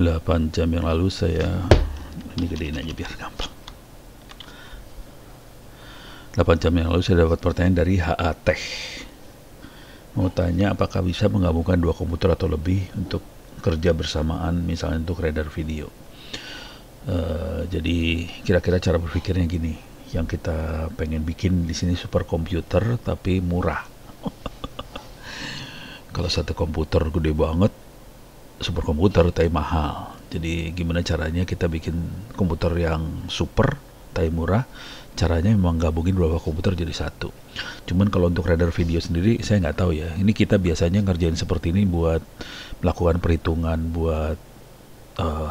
8 jam yang lalu ini gedein aja biar gampang. 8 jam yang lalu saya dapat pertanyaan dari HA Tech. Mau tanya apakah bisa menggabungkan 2 komputer atau lebih untuk kerja bersamaan, misalnya untuk render video. Jadi kira-kira cara berpikirnya gini, yang kita pengen bikin di sini superkomputer tapi murah. Kalau satu komputer gede banget, superkomputer tapi mahal. Jadi gimana caranya kita bikin komputer yang super tapi murah? Caranya memang gabungin beberapa komputer jadi satu. Cuman kalau untuk render video sendiri saya nggak tahu ya. Ini kita biasanya ngerjain seperti ini buat melakukan perhitungan, buat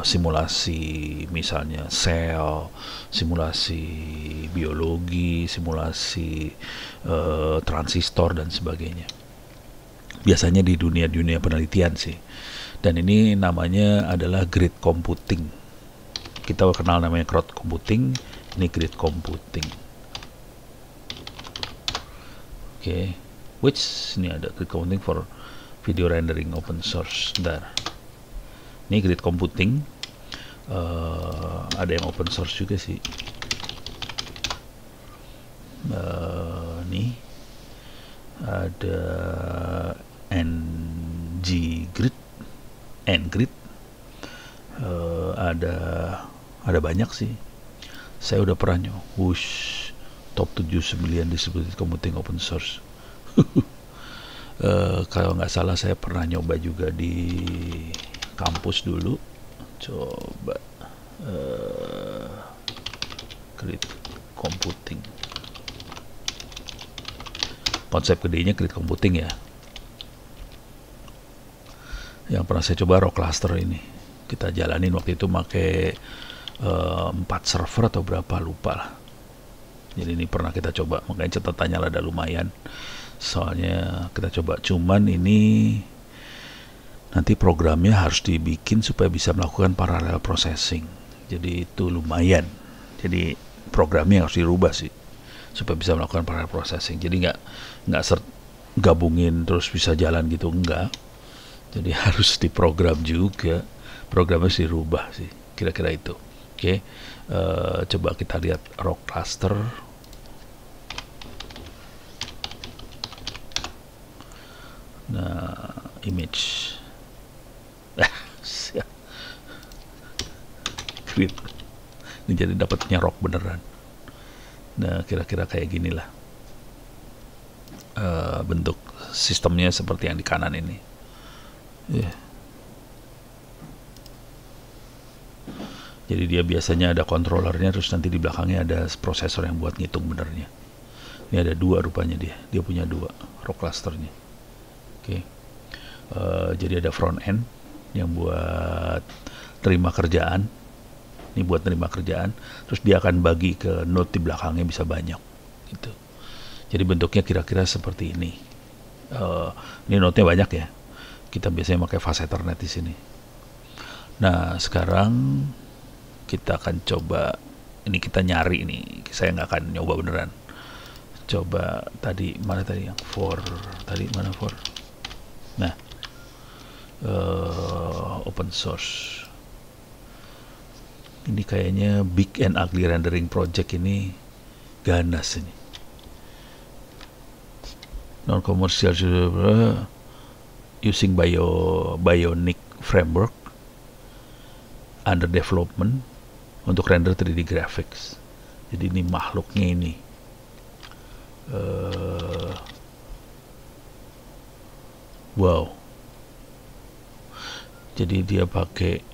simulasi misalnya sel, simulasi biologi, simulasi transistor dan sebagainya. Biasanya di dunia penelitian sih. Dan ini namanya adalah grid computing. Kita kenal namanya crowd computing, ini grid computing. Oke, which ini ada grid computing for video rendering open source. Ini grid computing, ada yang open source juga sih. Nih ada NGrid, ada banyak sih. Saya udah pernah top 79 distributed computing open source. Kalau nggak salah saya pernah nyoba juga di kampus dulu. Coba grid computing. Konsep gedenya grid computing ya. Yang pernah saya coba Rock Cluster ini. Kita jalanin waktu itu pakai 4 server atau berapa lupa lah. Jadi ini pernah kita coba, makanya catatannya ada lumayan. Soalnya kita coba, cuman ini nanti programnya harus dibikin supaya bisa melakukan parallel processing. Jadi itu lumayan. Jadi programnya harus dirubah sih supaya bisa melakukan parallel processing. Jadi nggak gabungin terus bisa jalan gitu, enggak. Jadi harus diprogram juga. Programnya harus dirubah sih. Kira-kira itu. Oke. Coba kita lihat Rock Cluster. Nah, image. Grid. Ini jadi dapatnya rock beneran. Nah, kira-kira kayak gini lah. Bentuk sistemnya seperti yang di kanan ini. Jadi dia biasanya ada kontrolernya, terus nanti di belakangnya ada prosesor yang buat ngitung benernya. Ini ada 2 rupanya dia punya 2 rock clusternya. Oke. Jadi ada front end yang buat terima kerjaan. Ini buat terima kerjaan, terus dia akan bagi ke node di belakangnya bisa banyak gitu. Jadi bentuknya kira-kira seperti ini. Ini node-nya banyak ya. Kita biasanya pakai fast Ethernet di sini. Nah, sekarang kita akan coba, ini kita nyari nih. Saya nggak akan nyoba beneran. Coba mana tadi yang mana for? Nah, open source. Ini kayaknya Big and Ugly Rendering Project ini ganas ini. Non-commercial using Bionic framework under development untuk render 3D graphics. Jadi ini makhluknya ini. Wow. Jadi dia pakai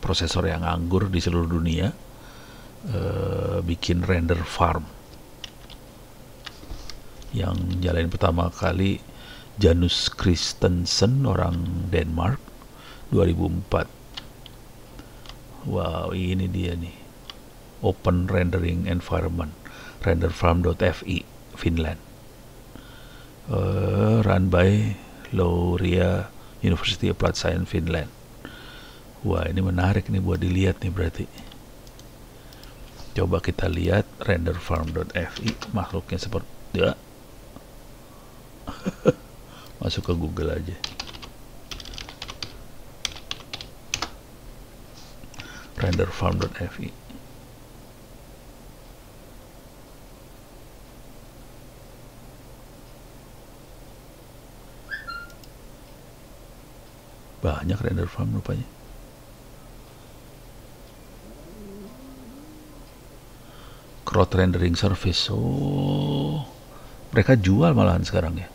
prosesor yang anggur di seluruh dunia, bikin render farm. Yang jalanin pertama kali Janus Christensen, orang Denmark, 2004. Wow, ini dia nih, Open Rendering Environment, renderfarm.fi, Finland, run by Laurea University Applied Science Finland. Wah, ini menarik nih buat dilihat nih berarti. Coba kita lihat renderfarm.fi, makhluknya seperti ya. Masuk ke Google aja. renderfarm.fi. Banyak render farm rupanya. Crowd rendering service. Oh, mereka jual malahan sekarang ya.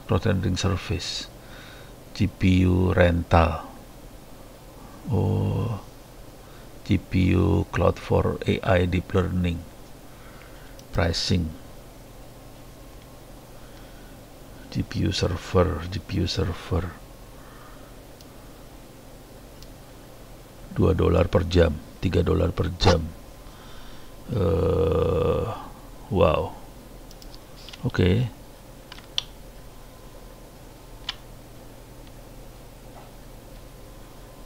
Crowd rendering service. GPU rental. Oh, GPU cloud for AI deep learning. Pricing. GPU server. $2 per jam, $3 per jam. Wow. Oke.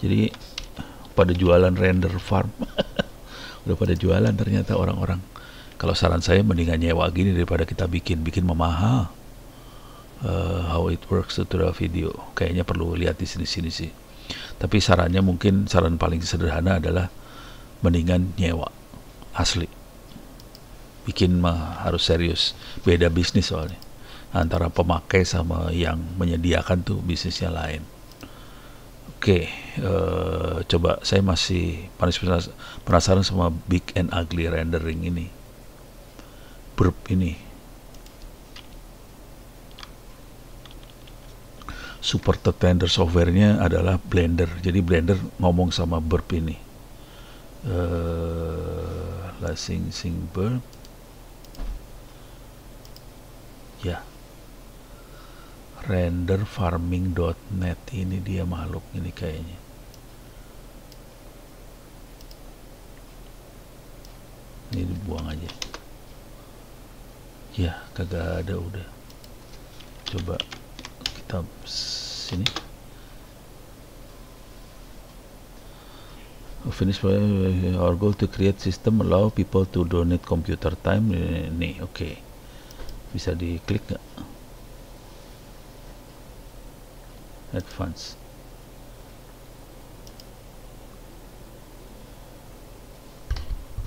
Jadi pada jualan render farm. Udah pada jualan ternyata orang-orang. Kalau saran saya mendingan nyewa gini daripada kita bikin memahal. How it works tutorial video. Kayaknya perlu lihat di sini sih. Tapi sarannya mungkin saran paling sederhana adalah mendingan nyewa asli. Bikin mah harus serius. Beda bisnis soalnya. Antara pemakai sama yang menyediakan tuh bisnisnya lain. Oke, coba saya masih penasaran sama big and ugly rendering ini. Burp ini. Supported render software-nya adalah Blender. Jadi Blender ngomong sama Burp ini. Sing Burp. Ya. Renderfarming.net ini dia makhluk ini kayaknya. Ini dibuang aja. Ya, kagak ada udah. Coba kita sini. Finish our goal to create system allow people to donate computer time. Nih, oke. Bisa diklik nggak? Advance.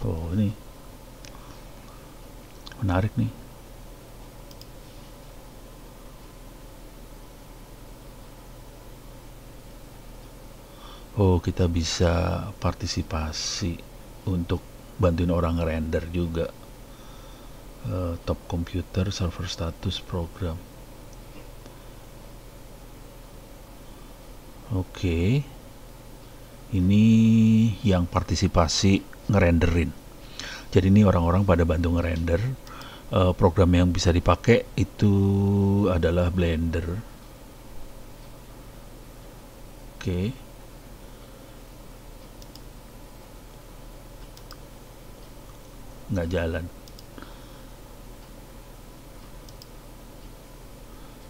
Oh, ini menarik nih. Oh, kita bisa partisipasi untuk bantuin orang render juga. Top computer, server status, program. Oke. Ini yang partisipasi ngerenderin. Jadi ini orang-orang pada bantu ngerender. Program yang bisa dipakai itu adalah Blender. Oke. Nggak jalan.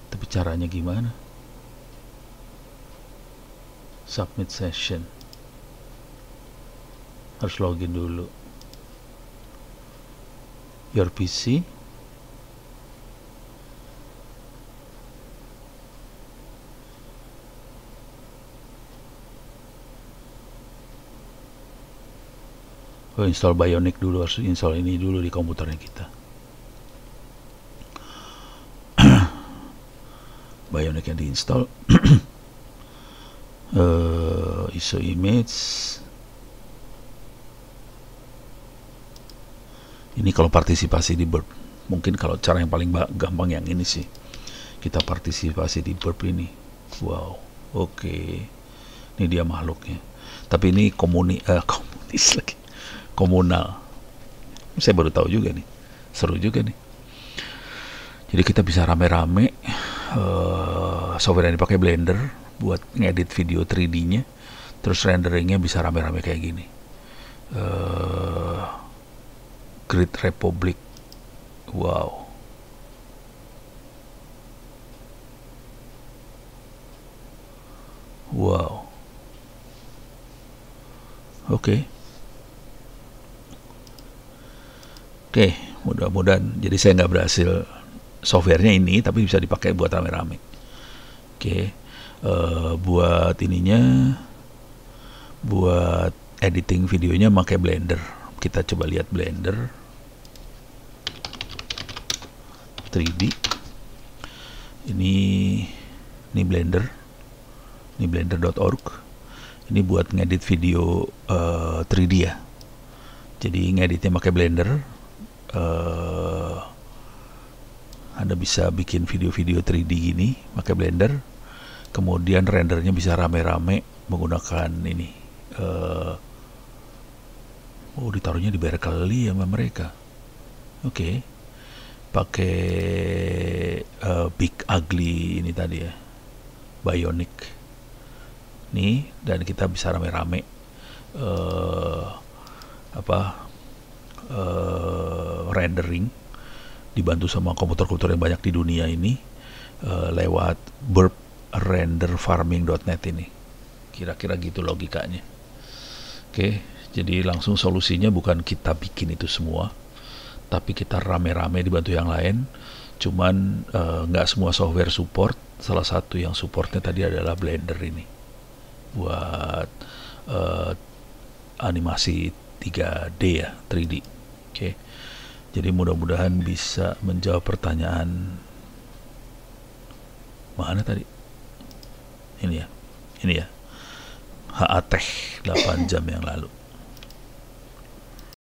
Tapi caranya gimana? Submit session. Harus login dulu. Your PC. Oh, install Bionic dulu, harus install ini dulu di komputernya kita. Bionic yang diinstal. ISO image. Ini kalau partisipasi di Burp. Mungkin kalau cara yang paling gampang yang ini sih. Kita partisipasi di Burp ini. Wow, oke. Ini dia makhluknya. Tapi ini komunis lagi. Komunal. Saya baru tahu juga nih. Seru juga nih. Jadi kita bisa rame-rame software yang dipakai Blender buat ngedit video 3D-nya. Terus renderingnya bisa rame-rame kayak gini. Great Republic. Wow. Wow. Oke. Oke, mudah-mudahan. Jadi saya nggak berhasil softwarenya ini, tapi bisa dipakai buat rame-rame. Oke, buat ininya buat editing videonya pakai Blender. Kita coba lihat Blender 3D. Ini Blender, ini blender.org. Ini buat ngedit video 3D ya. Jadi ngeditnya pakai Blender. Anda bisa bikin video-video 3D gini pakai Blender. Kemudian rendernya bisa rame-rame menggunakan ini. Ditaruhnya di Berkeley sama mereka. Oke. Pakai Big Ugly ini tadi ya. Bionic. Nih, dan kita bisa rame-rame rendering dibantu sama komputer-komputer yang banyak di dunia ini lewat burprenderfarming.net ini. Kira-kira gitu logikanya. Oke, jadi langsung solusinya bukan kita bikin itu semua, tapi kita rame-rame dibantu yang lain. Cuman nggak semua software support. Salah satu yang supportnya tadi adalah Blender ini buat animasi 3D ya, 3D. Oke. Jadi mudah-mudahan bisa menjawab pertanyaan. Mana tadi? Ini ya. HA Tech 8 jam yang lalu.